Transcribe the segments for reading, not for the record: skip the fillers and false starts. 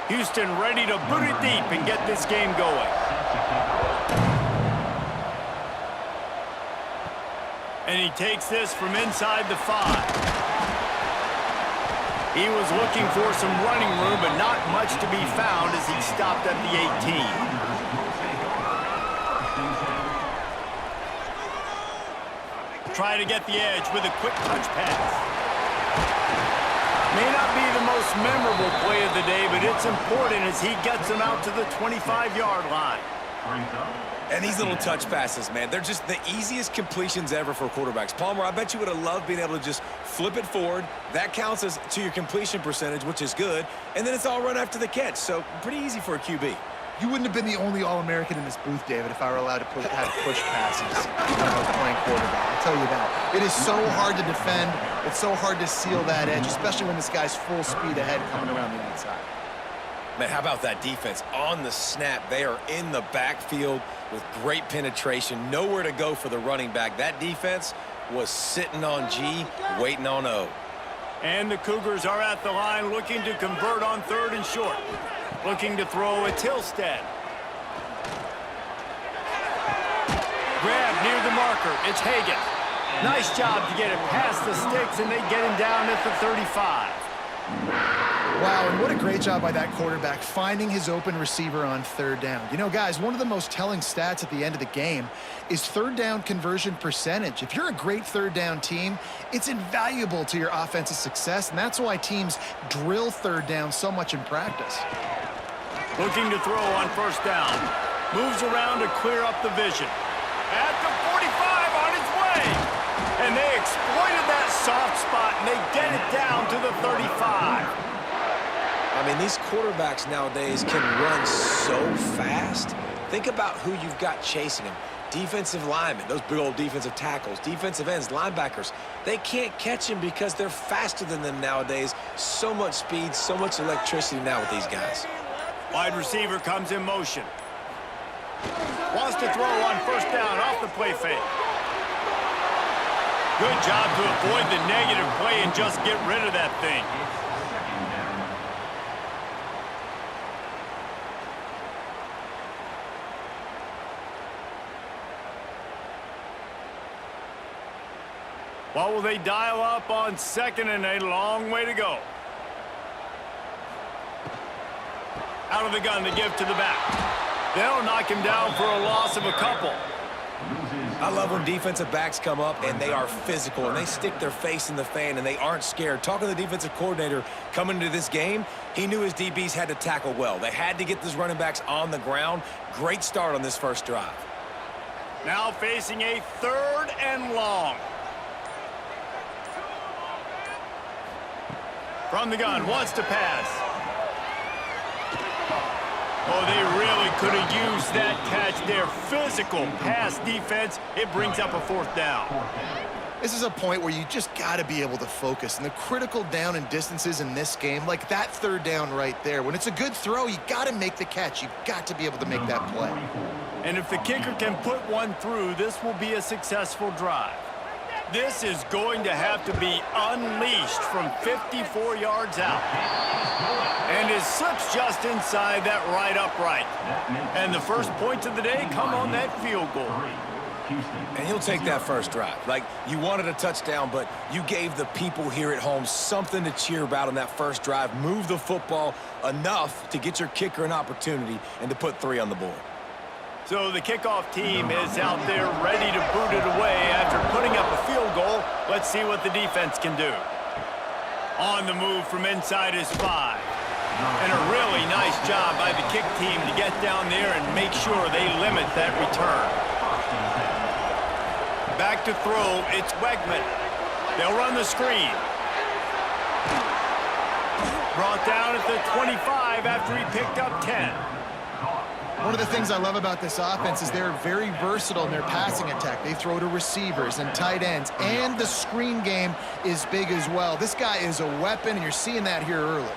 Houston ready to boot it deep and get this game going. And he takes this from inside the 5. He was looking for some running room, but not much to be found as he stopped at the 18. Try to get the edge with a quick touch pass. May not be the most memorable play of the day, but it's important as he gets him out to the 25-yard line. And these little touch passes, man, they're just the easiest completions ever for quarterbacks. Palmer, I bet you would have loved being able to just flip it forward. That counts as to your completion percentage, which is good. And then it's all run after the catch, so pretty easy for a QB. You wouldn't have been the only All-American in this booth, David, if I were allowed to have push passes when I was playing quarterback. I'll tell you that. It is so hard to defend. It's so hard to seal that edge, especially when this guy's full speed ahead coming around the outside. Man, how about that defense? On the snap, they are in the backfield with great penetration. Nowhere to go for the running back. That defense was sitting on G, waiting on O. And the Cougars are at the line looking to convert on 3rd and short. Looking to throw at Tilstead. Grab near the marker. It's Hagan. Nice job to get it past the sticks, and they get him down at the 35. Wow, and what a great job by that quarterback finding his open receiver on 3rd down. You know, guys, one of the most telling stats at the end of the game is 3rd down conversion percentage. If you're a great 3rd down team, it's invaluable to your offensive success, and that's why teams drill 3rd down so much in practice. Looking to throw on 1st down. Moves around to clear up the vision. At the 45 on his way. And they exploited that soft spot, and they get it down to the 35. I mean, these quarterbacks nowadays can run so fast. Think about who you've got chasing them. Defensive linemen, those big old defensive tackles, defensive ends, linebackers. They can't catch them because they're faster than them nowadays. So much speed, so much electricity now with these guys. Wide receiver comes in motion. Wants to throw on 1st down off the play fake. Good job to avoid the negative play and just get rid of that thing. What will they dial up on 2nd and a long way to go? Out of the gun to give to the back. They'll knock him down for a loss of a couple. I love when defensive backs come up and they are physical and they stick their face in the fan and they aren't scared. Talking to the defensive coordinator coming into this game, he knew his DBs had to tackle well. They had to get those running backs on the ground. Great start on this 1st drive. Now facing a 3rd and long. From the gun, wants to pass. Oh, they really could have used that catch there. Physical pass defense. It brings up a 4th down. This is a point where you just got to be able to focus. And the critical down and distances in this game, like that 3rd down right there, when it's a good throw, you got to make the catch. You've got to be able to make that play. And if the kicker can put one through, this will be a successful drive. This is going to have to be unleashed from 54 yards out. And it slips just inside that right upright. And the first points of the day come on that field goal. And he'll take that 1st drive. Like, you wanted a touchdown, but you gave the people here at home something to cheer about on that 1st drive. Move the football enough to get your kicker an opportunity and to put 3 on the board. So the kickoff team is out there ready to boot it away after putting up a field goal. Let's see what the defense can do. On the move from inside his 5. And a really nice job by the kick team to get down there and make sure they limit that return. Back to throw, it's Wegman. They'll run the screen. Brought down at the 25 after he picked up 10. One of the things I love about this offense is they're very versatile in their passing attack. They throw to receivers and tight ends, and the screen game is big as well. This guy is a weapon, and you're seeing that here early.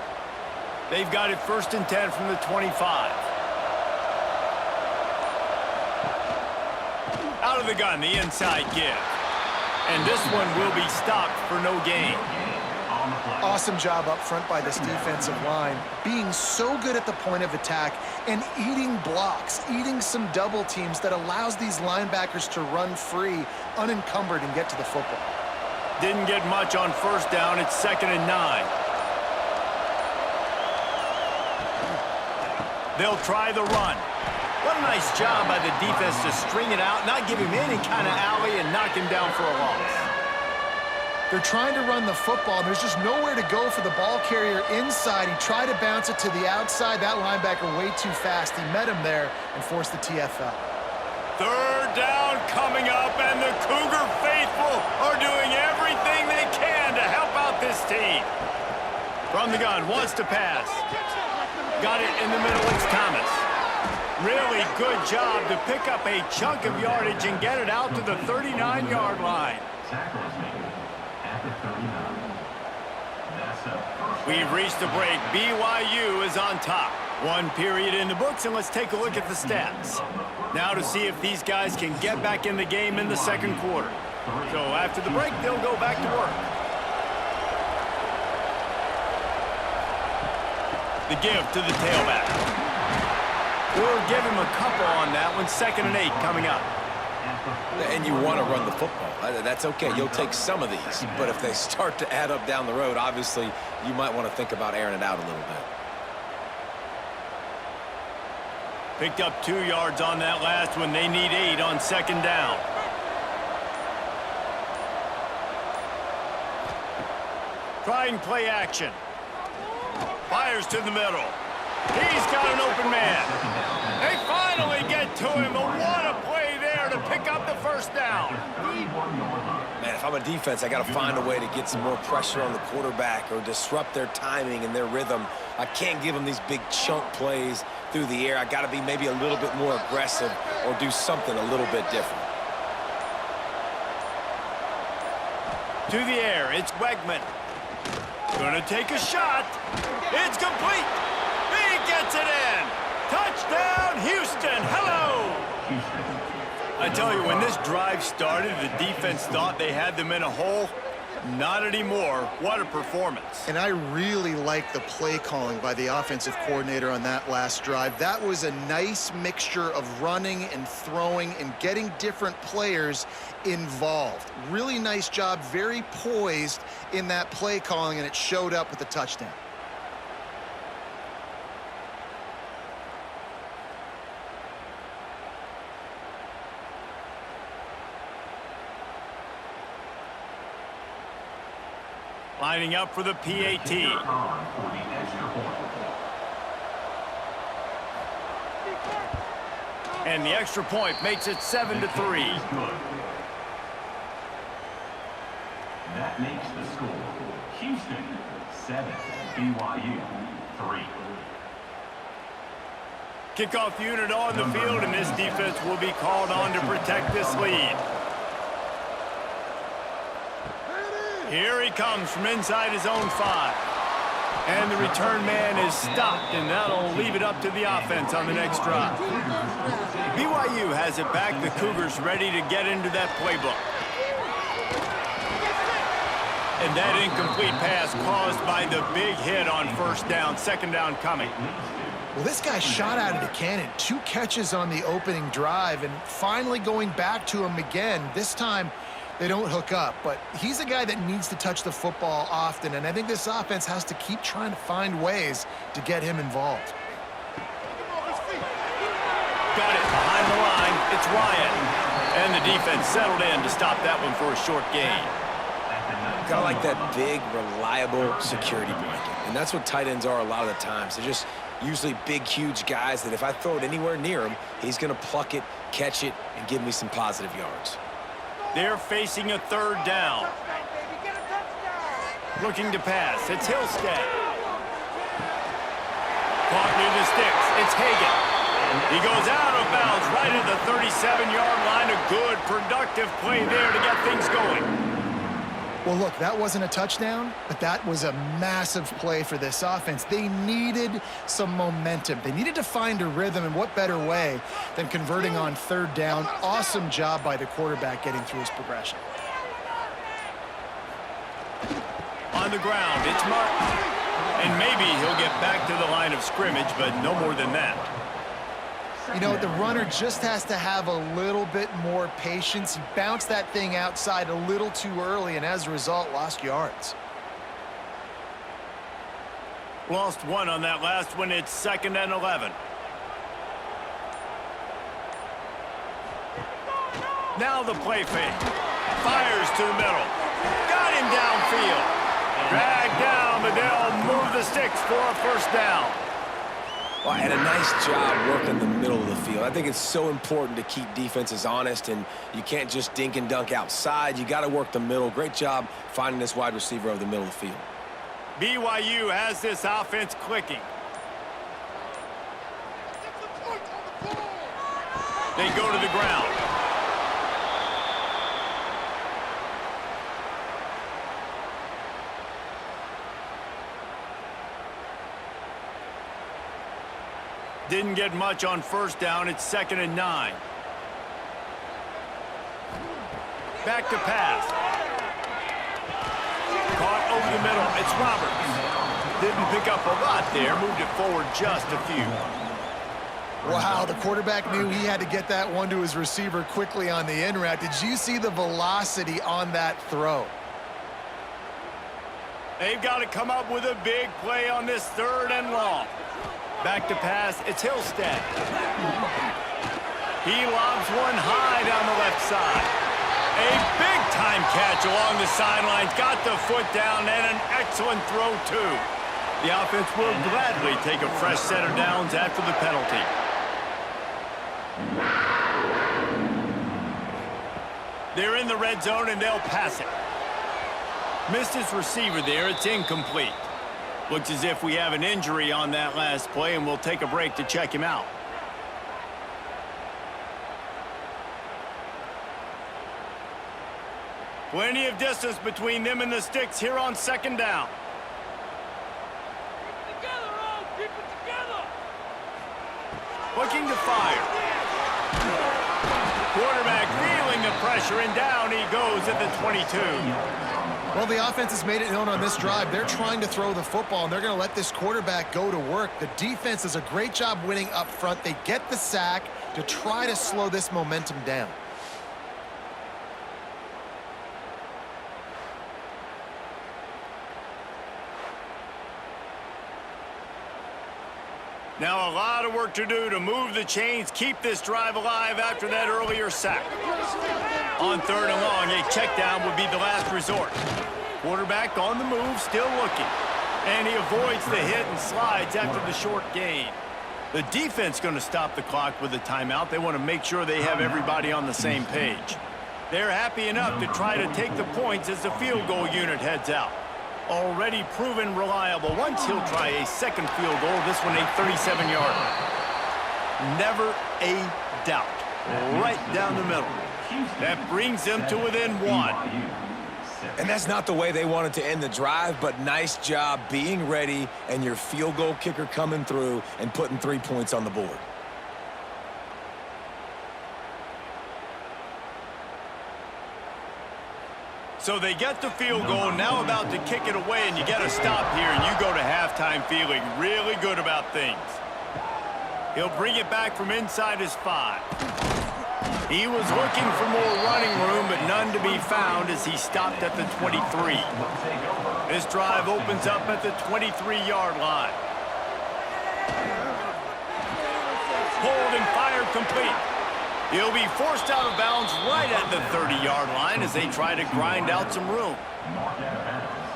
They've got it 1st and 10 from the 25. Out of the gun, the inside give. And this one will be stopped for no gain. Awesome job up front by this defensive line, being so good at the point of attack and eating blocks, eating some double teams that allows these linebackers to run free, unencumbered, and get to the football. Didn't get much on first down. It's 2nd and 9. They'll try the run. What a nice job by the defense to string it out, not give him any kind of alley, and knock him down for a loss. They're trying to run the football, and there's just nowhere to go for the ball carrier inside. He tried to bounce it to the outside. That linebacker way too fast. He met him there and forced the TFL. 3rd down coming up, and the Cougar faithful are doing everything they can to help out this team. From the gun, wants to pass. Got it in the middle, it's Thomas. Really good job to pick up a chunk of yardage and get it out to the 39-yard line. We've reached the break. BYU is on top. 1 period in the books, and let's take a look at the stats. Now to see if these guys can get back in the game in the 2nd quarter. So after the break, they'll go back to work. The give to the tailback. We'll give him a couple on that one. 2nd and 8 coming up. And you want to run the football. That's okay. You'll take some of these. But if they start to add up down the road, obviously, you might want to think about airing it out a little bit. Picked up 2 yards on that last one. They need 8 on 2nd down. Trying play action. Fires to the middle. He's got an open man. They finally get to him. But what a play there to pick up the 1st down. Man, if I'm a defense, I got to find a way to get some more pressure on the quarterback or disrupt their timing and their rhythm. I can't give them these big chunk plays through the air. I got to be maybe a little bit more aggressive or do something a little bit different. To the air, it's Wegman. Gonna take a shot. It's complete. He gets it in. Touchdown, Houston. Hello. I tell you, when this drive started, the defense thought they had them in a hole. Not anymore. What a performance. And I really like the play calling by the offensive coordinator on that last drive. That was a nice mixture of running and throwing and getting different players involved. Really nice job, very poised in that play calling, and it showed up with the touchdown. Lining up for the PAT. And the extra point makes it 7-3. That makes the score Houston 7, BYU 3. Kickoff unit on the field, and this defense will be called on to protect this lead. Here he comes from inside his own 5. And the return man is stopped, and that'll leave it up to the offense on the next drive. BYU has it back. The Cougars ready to get into that playbook. And that incomplete pass caused by the big hit on 1st down. 2nd down coming. Well, this guy shot out of the cannon. 2 catches on the opening drive, and finally going back to him again. This time, they don't hook up, but he's a guy that needs to touch the football often, and I think this offense has to keep trying to find ways to get him involved. Got it behind the line. It's Ryan. And the defense settled in to stop that one for a short gain. Kind of like that big, reliable security blanket. And that's what tight ends are a lot of the times. They're just usually big, huge guys that if I throw it anywhere near him, he's going to pluck it, catch it, and give me some positive yards. They're facing a 3rd down. Looking to pass. It's Hillstead. Caught near the sticks. It's Hagan. He goes out of bounds right at the 37-yard line. A good, productive play there to get things going. Well, look, that wasn't a touchdown, but that was a massive play for this offense. They needed some momentum. They needed to find a rhythm, and what better way than converting on 3rd down. Awesome job by the quarterback getting through his progression. On on the ground. It's Martin. And maybe he'll get back to the line of scrimmage, but no more than that. You know, the runner just has to have a little bit more patience. He bounced that thing outside a little too early, and as a result, lost yards. Lost one on that last one. It's 2nd and 11. Now the play fake. Fires to the middle. Got him downfield. Dragged down, but they'll move the sticks for a first down. Well, and a nice job working the middle of the field. I think it's so important to keep defenses honest, and you can't just dink and dunk outside. You got to work the middle. Great job finding this wide receiver over the middle of the field. BYU has this offense clicking. They go to the ground. Didn't get much on first down. It's 2nd and 9. Back to pass. Caught over the middle. It's Roberts. Didn't pick up a lot there. Moved it forward just a few. Wow, the quarterback knew he had to get that one to his receiver quickly on the in route. Did you see the velocity on that throw? They've got to come up with a big play on this 3rd and long. Back to pass, it's Hillstead. He lobs one high down the left side. A big-time catch along the sidelines. Got the foot down and an excellent throw, too. The offense will gladly take a fresh set of downs after the penalty. They're in the red zone, and they'll pass it. Missed his receiver there. It's incomplete. Looks as if we have an injury on that last play, and we'll take a break to check him out. Plenty of distance between them and the sticks here on 2nd down. Keep it together. Looking to fire. Quarterback feeling the pressure, and down he goes at the 22. Well, the offense has made it known on this drive. They're trying to throw the football, and they're going to let this quarterback go to work. The defense does a great job winning up front. They get the sack to try to slow this momentum down. Now a lot of work to do to move the chains, keep this drive alive after that earlier sack. On 3rd and long, a check down would be the last resort. Quarterback on the move, still looking. And he avoids the hit and slides after the short gain. The defense going to stop the clock with a timeout. They want to make sure they have everybody on the same page. They're happy enough to try to take the points as the field goal unit heads out. Already proven reliable. Once he'll try a second field goal, this one a 37-yarder. Never a doubt. Right down the middle. That brings them to within 1. And that's not the way they wanted to end the drive, but nice job being ready and your field goal kicker coming through and putting 3 points on the board. So they get the field goal, now about to kick it away, and you get a stop here, and you go to halftime feeling really good about things. He'll bring it back from inside his 5. He was looking for more running room, but none to be found as he stopped at the 23. This drive opens up at the 23-yard line. Pulled and fired complete. He'll be forced out of bounds right at the 30-yard line as they try to grind out some room.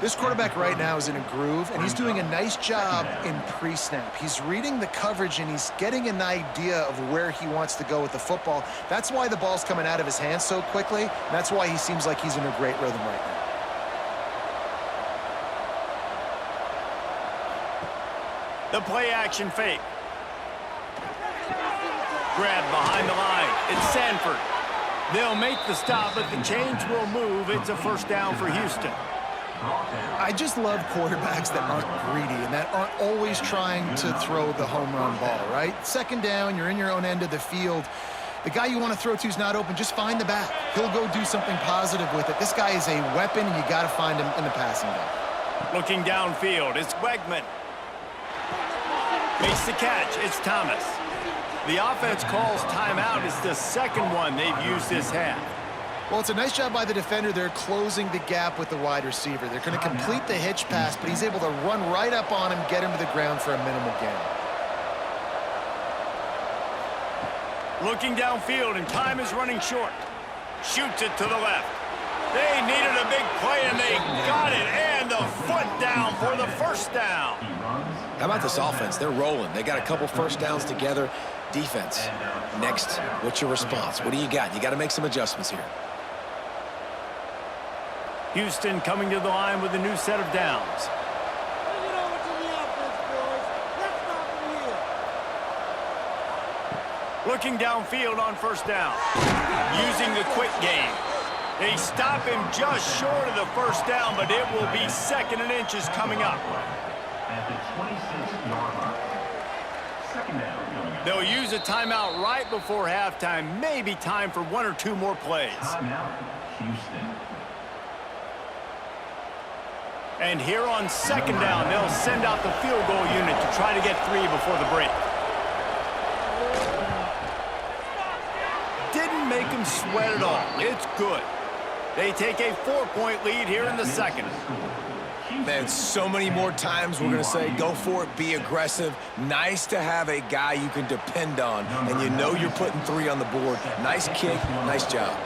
This quarterback right now is in a groove, and he's doing a nice job in pre-snap. He's reading the coverage, and he's getting an idea of where he wants to go with the football. That's why the ball's coming out of his hands so quickly, and that's why he seems like he's in a great rhythm right now. The play-action fake. Grab behind the line. It's Sanford. They'll make the stop, but the chains will move. It's a first down for Houston. I just love quarterbacks that aren't greedy and that aren't always trying to throw the home run ball, right? 2nd down, you're in your own end of the field. The guy you want to throw to is not open. Just find the back. He'll go do something positive with it. This guy is a weapon, and you got to find him in the passing game. Looking downfield, it's Wegman. Makes the catch, it's Thomas. The offense calls timeout. It's the second one they've used this half. Well, it's a nice job by the defender. They're closing the gap with the wide receiver. They're going to complete the hitch pass, but he's able to run right up on him, get him to the ground for a minimal gain. Looking downfield, and time is running short. Shoots it to the left. They needed a big play, and they got it. And the foot down for the first down. How about this offense? They're rolling. They got a couple first downs together. Defense, next, what's your response? What do you got? You got to make some adjustments here. Houston coming to the line with a new set of downs. Bring it over to the offense, boys. Let's stop from here. Looking downfield on first down. Using the quick game. They stop him just short of the first down, but it will be 2nd and inches coming up. At the 26-yard line. 2nd down. They'll use a timeout right before halftime. Maybe time for 1 or 2 more plays. Timeout, Houston. And here on 2nd down, they'll send out the field goal unit to try to get 3 before the break. Didn't make him sweat at all. It's good. They take a 4-point lead here in the second. Man, so many more times we're going to say, go for it, be aggressive. Nice to have a guy you can depend on, and you know you're putting 3 on the board. Nice kick, nice job.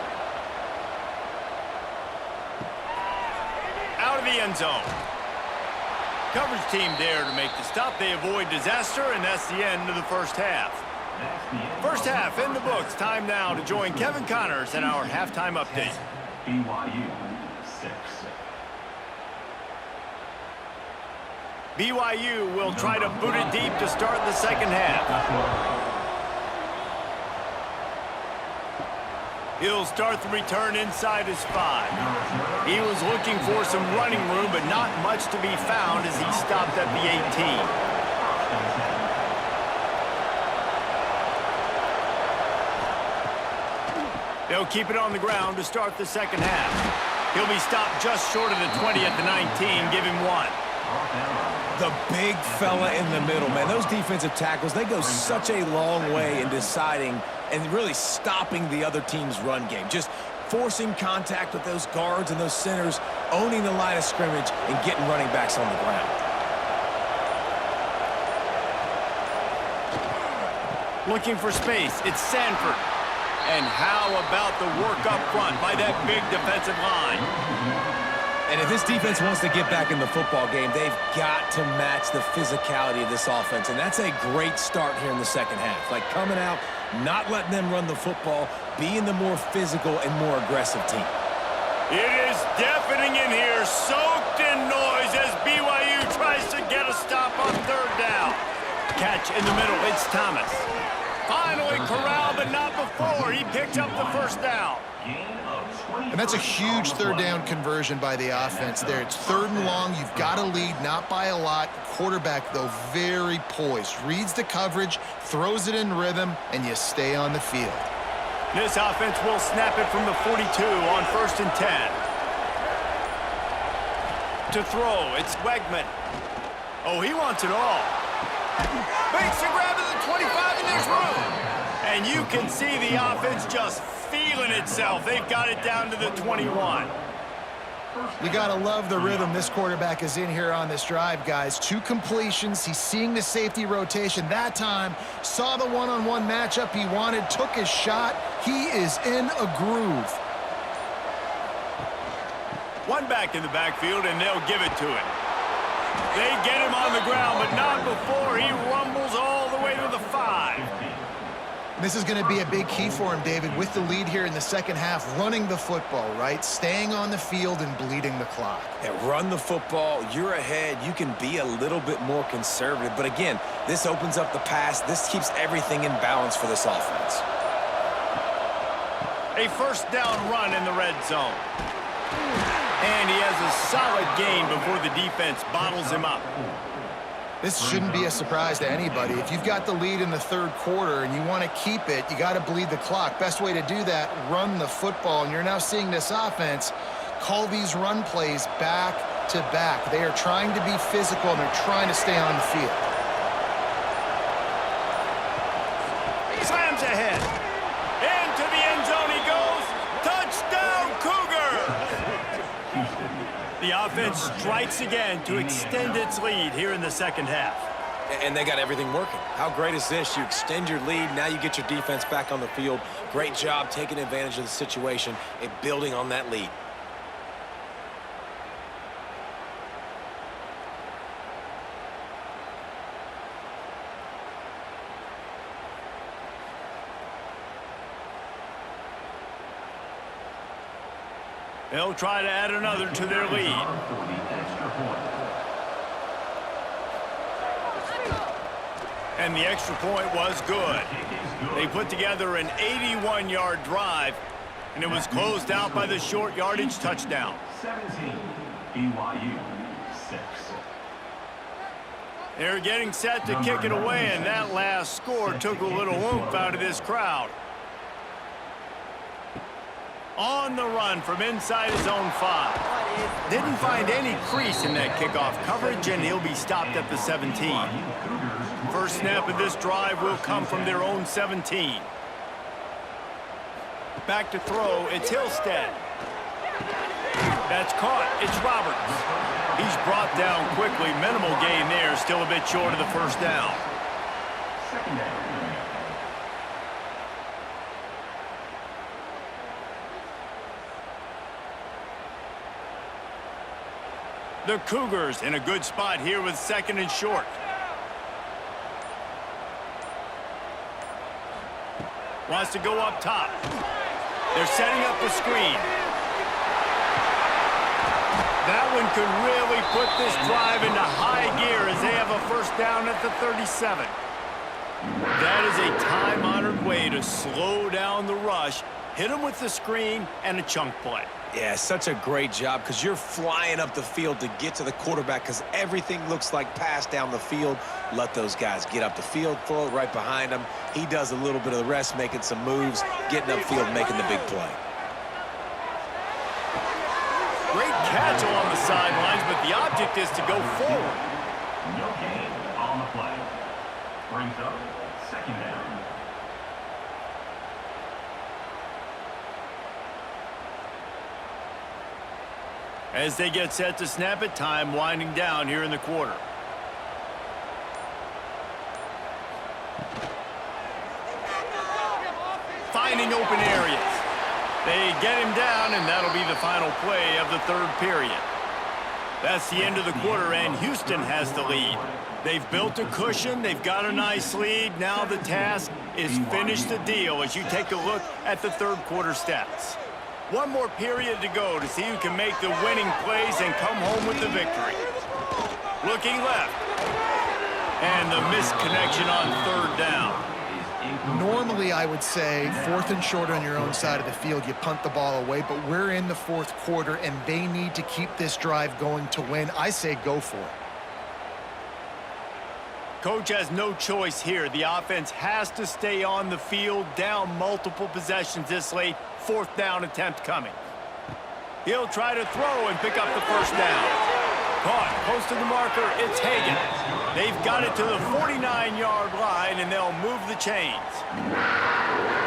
Out of the end zone. Coverage team there to make the stop. They avoid disaster, and that's the end of the first half. First half in the books. Time now to join Kevin Connors in our halftime update. BYU 6. BYU will try to boot it deep to start the second half. He'll start the return inside his 5. He was looking for some running room, but not much to be found as he stopped at the 18. They'll keep it on the ground to start the second half. He'll be stopped just short of the 20 at the 19. Give him 1. The big fella in the middle, man. Those defensive tackles, they go such a long way in deciding and really stopping the other team's run game. Just forcing contact with those guards and those centers, owning the line of scrimmage, and getting running backs on the ground. Looking for space. It's Sanford. And how about the work up front by that big defensive line? And if this defense wants to get back in the football game, they've got to match the physicality of this offense. And that's a great start here in the second half. Like coming out, not letting them run the football, being the more physical and more aggressive team. It is deafening in here, soaked in noise as BYU tries to get a stop on 3rd down. Catch in the middle, it's Thomas. Finally corralled, but not before. He picked up the first down. And that's a huge 3rd down conversion by the offense there. It's 3rd and long. You've got to lead, not by a lot. Quarterback, though, very poised. Reads the coverage, throws it in rhythm, and you stay on the field. This offense will snap it from the 42 on 1st and 10. To throw, it's Wegman. Oh, he wants it all. Makes the grab at the 25, and there's room. And you can see the offense just feeling itself. They've got it down to the 21. You got to love the rhythm this quarterback is in here on this drive, guys. 2 completions. He's seeing the safety rotation. That time, saw the one-on-one matchup he wanted, took his shot. He is in a groove. One back in the backfield, and they'll give it to him. They get him on the ground, but not before he rumbles all the way to the 5. This is going to be a big key for him, David, with the lead here in the second half, running the football, right? Staying on the field and bleeding the clock. Yeah, run the football. You're ahead. You can be a little bit more conservative. But again, this opens up the pass. This keeps everything in balance for this offense. A 1st down run in the red zone. And he has a solid gain before the defense bottles him up. This shouldn't be a surprise to anybody. If you've got the lead in the 3rd quarter and you want to keep it, you got to bleed the clock. Best way to do that, run the football. And you're now seeing this offense call these run plays back to back. They are trying to be physical, and they're trying to stay on the field. Slams ahead. Into the end zone he goes. Touchdown, Cougar! The offense strikes again to extend its lead here in the second half. And they got everything working. How great is this? You extend your lead. Now you get your defense back on the field. Great job taking advantage of the situation and building on that lead. They'll try to add another to their lead. And the extra point was good. They put together an 81-yard drive, and it was closed out by the short yardage touchdown. 17, BYU 6. They're getting set to kick it away, and that last score took a little oomph out of this crowd. On the run from inside his own 5. Didn't find any crease in that kickoff coverage, and he'll be stopped at the 17. First snap of this drive will come from their own 17. Back to throw, it's Hillstead. That's caught, it's Roberts. He's brought down quickly. Minimal gain there, still a bit short of the first down. Second down. The Cougars in a good spot here with second and short. Wants to go up top. They're setting up the screen. That one could really put this drive into high gear as they have a first down at the 37. That is a time-honored way to slow down the rush, hit them with the screen, and a chunk play. Yeah, such a great job because you're flying up the field to get to the quarterback because everything looks like pass down the field. Let those guys get up the field, throw it right behind him. He does a little bit of the rest, making some moves, getting upfield, making the big play. Great catch along the sidelines, but the object is to go forward. No gain on the play. Brings up second down. As they get set to snap it, time winding down here in the quarter. Finding open areas. They get him down, and that'll be the final play of the third period. That's the end of the quarter, and Houston has the lead. They've built a cushion. They've got a nice lead. Now the task is finish the deal as you take a look at the third quarter stats. One more period to go to see who can make the winning plays and come home with the victory. Looking left. And the missed connection on third down. Normally, I would say, fourth and short on your own side of the field, you punt the ball away, but we're in the fourth quarter, and they need to keep this drive going to win. I say go for it. Coach has no choice here. The offense has to stay on the field, down multiple possessions this late. Fourth down attempt coming. He'll try to throw and pick up the first down. Caught, close to the marker, it's Hagan. They've got it to the 49-yard line, and they'll move the chains.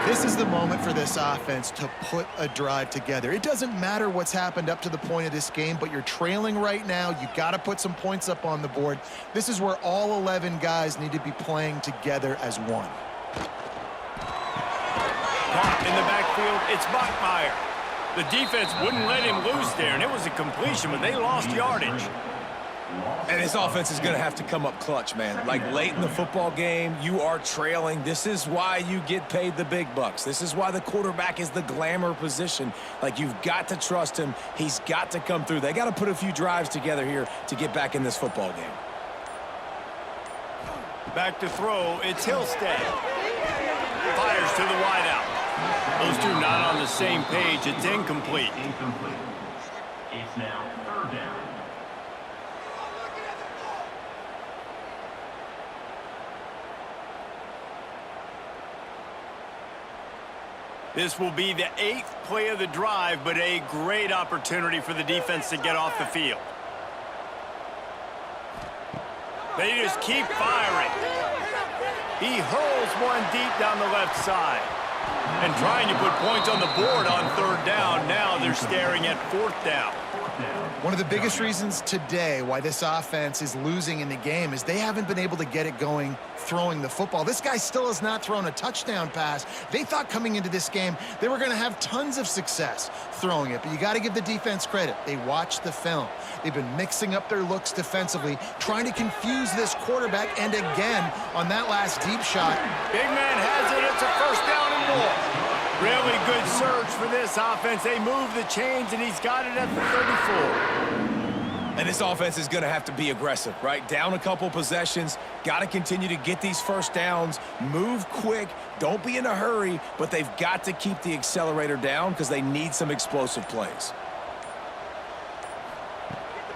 This is the moment for this offense to put a drive together. It doesn't matter what's happened up to the point of this game, but you're trailing right now. You got to put some points up on the board. This is where all 11 guys need to be playing together as one. Caught in the backfield, it's Bachmeier. The defense wouldn't let him loose there, and it was a completion, but they lost yardage. And this offense is going to have to come up clutch, man. Like late in the football game, you are trailing. This is why you get paid the big bucks. This is why the quarterback is the glamour position. Like, you've got to trust him. He's got to come through. They got to put a few drives together here to get back in this football game. Back to throw, it's Hillstead. Fires to the wideout. Those two not on the same page. It's incomplete. Incomplete. It's now third down. This will be the 8th play of the drive, but a great opportunity for the defense to get off the field. They just keep firing. He hurls one deep down the left side. And trying to put points on the board on third down. Now they're staring at fourth down. One of the biggest reasons today why this offense is losing in the game is they haven't been able to get it going throwing the football. This guy still has not thrown a touchdown pass. They thought coming into this game they were going to have tons of success throwing it, but you got to give the defense credit. They watched the film. They've been mixing up their looks defensively, trying to confuse this quarterback, and again, on that last deep shot. Big man has it. It's a first down and more. Really good surge for this offense. They move the chains, and he's got it at the 34. And this offense is going to have to be aggressive, right? Down a couple possessions, got to continue to get these first downs, move quick, don't be in a hurry, but they've got to keep the accelerator down because they need some explosive plays.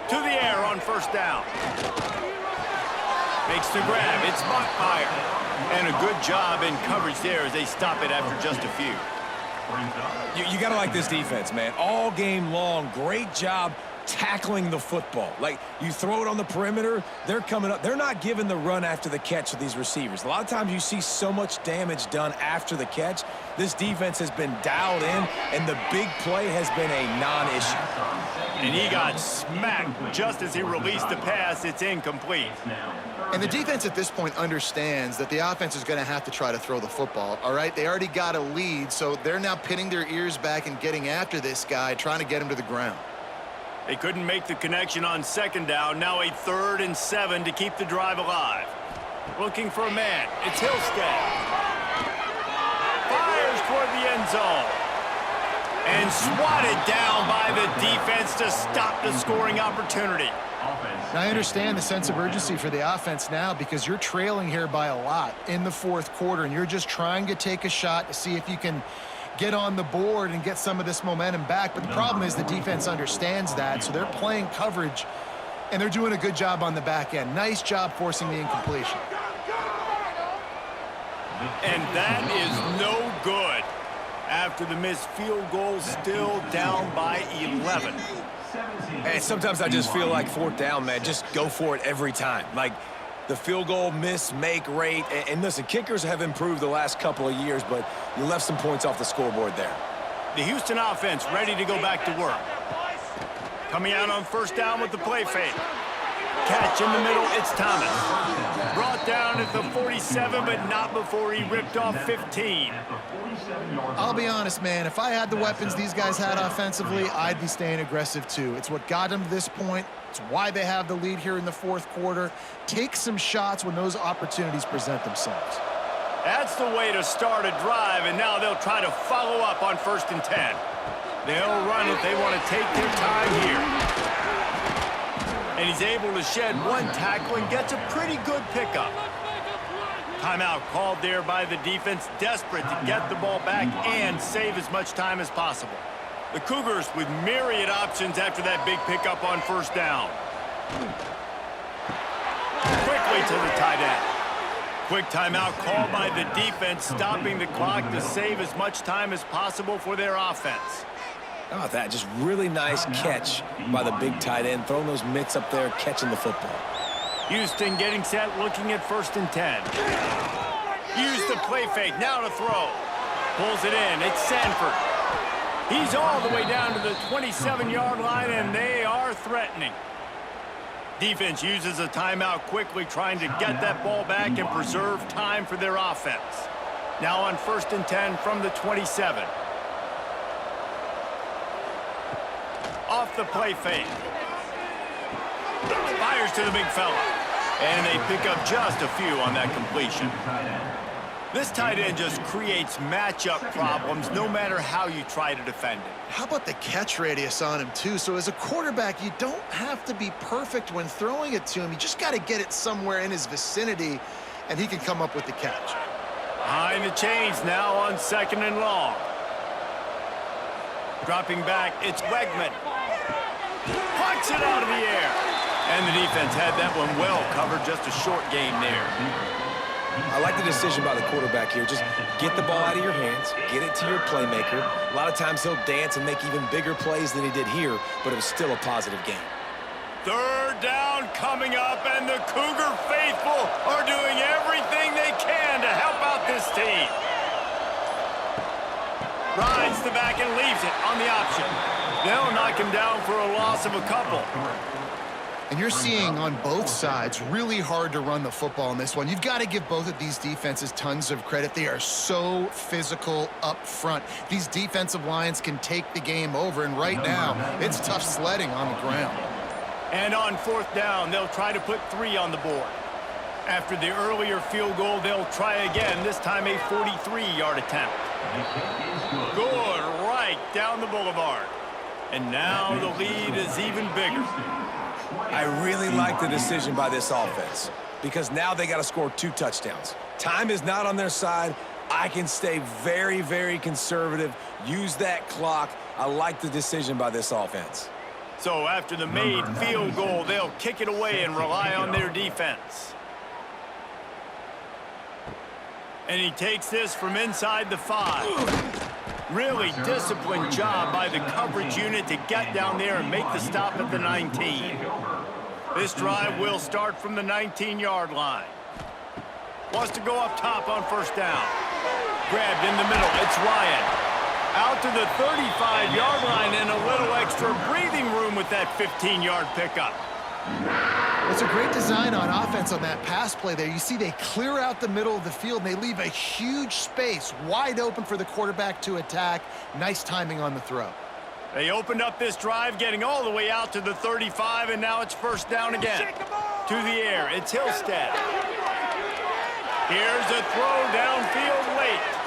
To the air on first down. Makes the grab. It's Mockmeyer. And a good job in coverage there as they stop it after just a few. You got to like this defense, man. All game long, great job tackling the football. Like, you throw it on the perimeter, they're coming up. They're not giving the run after the catch with these receivers. A lot of times you see so much damage done after the catch. This defense has been dialed in, and the big play has been a non-issue. And he got smacked just as he released the pass. It's incomplete. And the defense at this point understands that the offense is going to have to try to throw the football, all right? They already got a lead, so they're now pinning their ears back and getting after this guy, trying to get him to the ground. They couldn't make the connection on second down. Now a 3rd and 7 to keep the drive alive. Looking for a man. It's Hillstead. Fires toward the end zone. And swatted down by the defense to stop the scoring opportunity. Now, I understand the sense of urgency for the offense now because you're trailing here by a lot in the 4th quarter, and you're just trying to take a shot to see if you can get on the board and get some of this momentum back. But the problem is the defense understands that, so they're playing coverage, and they're doing a good job on the back end. Nice job forcing the incompletion. And that is no good. After the missed field goal, still down by 11. And sometimes I just feel like 4th down, man, just go for it every time. Like, the field goal miss-make rate. And listen, kickers have improved the last couple of years, but you left some points off the scoreboard there. The Houston offense ready to go back to work. Coming out on first down with the play fake. Catch in the middle, it's Thomas. Brought down at the 47, but not before he ripped off 15. I'll be honest, man, if I had the weapons these guys had offensively, I'd be staying aggressive too. It's what got them to this point. It's why they have the lead here in the 4th quarter. Take some shots when those opportunities present themselves. That's the way to start a drive, and now they'll try to follow up on 1st and 10. They'll run it. They want to take their time here. And he's able to shed one tackle and gets a pretty good pickup. Timeout called there by the defense, desperate to get the ball back and save as much time as possible. The Cougars with myriad options after that big pickup on first down. Quickly to the tight end. Quick timeout called by the defense, stopping the clock to save as much time as possible for their offense. How about that? Just really nice catch by the big tight end, throwing those mitts up there, catching the football. Houston getting set, looking at 1st and 10. Use the play fake, now to throw. Pulls it in, it's Sanford. He's all the way down to the 27-yard line, and they are threatening. Defense uses a timeout quickly, trying to get that ball back and preserve time for their offense. Now on 1st and 10 from the 27. Off the play fake. Fires to the big fella. And they pick up just a few on that completion. This tight end just creates matchup problems no matter how you try to defend it. How about the catch radius on him, too? So as a quarterback, you don't have to be perfect when throwing it to him. You just got to get it somewhere in his vicinity, and he can come up with the catch. Behind the chains now on 2nd and long. Dropping back, it's Wegman. Pucks it out of the air. And the defense had that one well covered, just a short game there. I like the decision by the quarterback here. Just get the ball out of your hands, get it to your playmaker. A lot of times he'll dance and make even bigger plays than he did here, but it was still a positive game. Third down coming up, and the Cougar faithful are doing everything they can to help out this team. Rides the back and leaves it on the option. They'll knock him down for a loss of a couple. And you're seeing on both sides really hard to run the football in this one. You've got to give both of these defenses tons of credit. They are so physical up front. These defensive lines can take the game over, and right now it's tough sledding on the ground. And on fourth down, they'll try to put 3 on the board. After the earlier field goal, they'll try again, this time a 43-yard attempt. Good, right down the boulevard. And now the lead is even bigger. I really like the decision by this offense because now they got to score 2 touchdowns. Time is not on their side. I can stay very, very conservative, use that clock. I like the decision by this offense. So after the made field goal, they'll kick it away and rely on their defense. And he takes this from inside the 5. Really disciplined job by the coverage unit to get down there and make the stop at the 19. This drive will start from the 19-yard line. Wants to go up top on first down. Grabbed in the middle. It's Ryan. Out to the 35-yard line and a little extra breathing room with that 15-yard pickup. It's a great design on offense on that pass play there. You see they clear out the middle of the field, and they leave a huge space wide open for the quarterback to attack. Nice timing on the throw. They opened up this drive, getting all the way out to the 35, and now it's first down again. To the air, it's Hillstead. Here's a throw downfield late.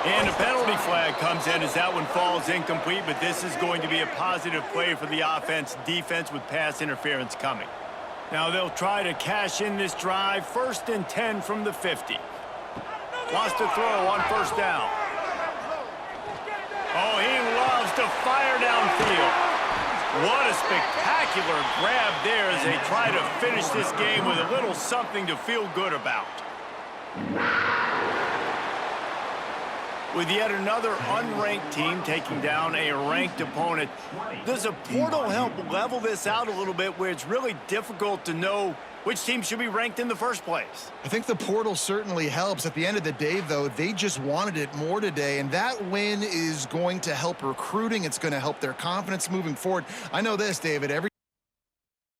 And a penalty flag comes in as that one falls incomplete, but this is going to be a positive play for the offense. Defense with pass interference coming. Now they'll try to cash in this drive. 1st and 10 from the 50. Wants to throw on first down. Oh, he loves to fire downfield. What a spectacular grab there as they try to finish this game with a little something to feel good about. With yet another unranked team taking down a ranked opponent, does a portal help level this out a little bit where it's really difficult to know which team should be ranked in the first place? I think the portal certainly helps. At the end of the day, though, they just wanted it more today, and that win is going to help recruiting. It's going to help their confidence moving forward. I know this, David. Every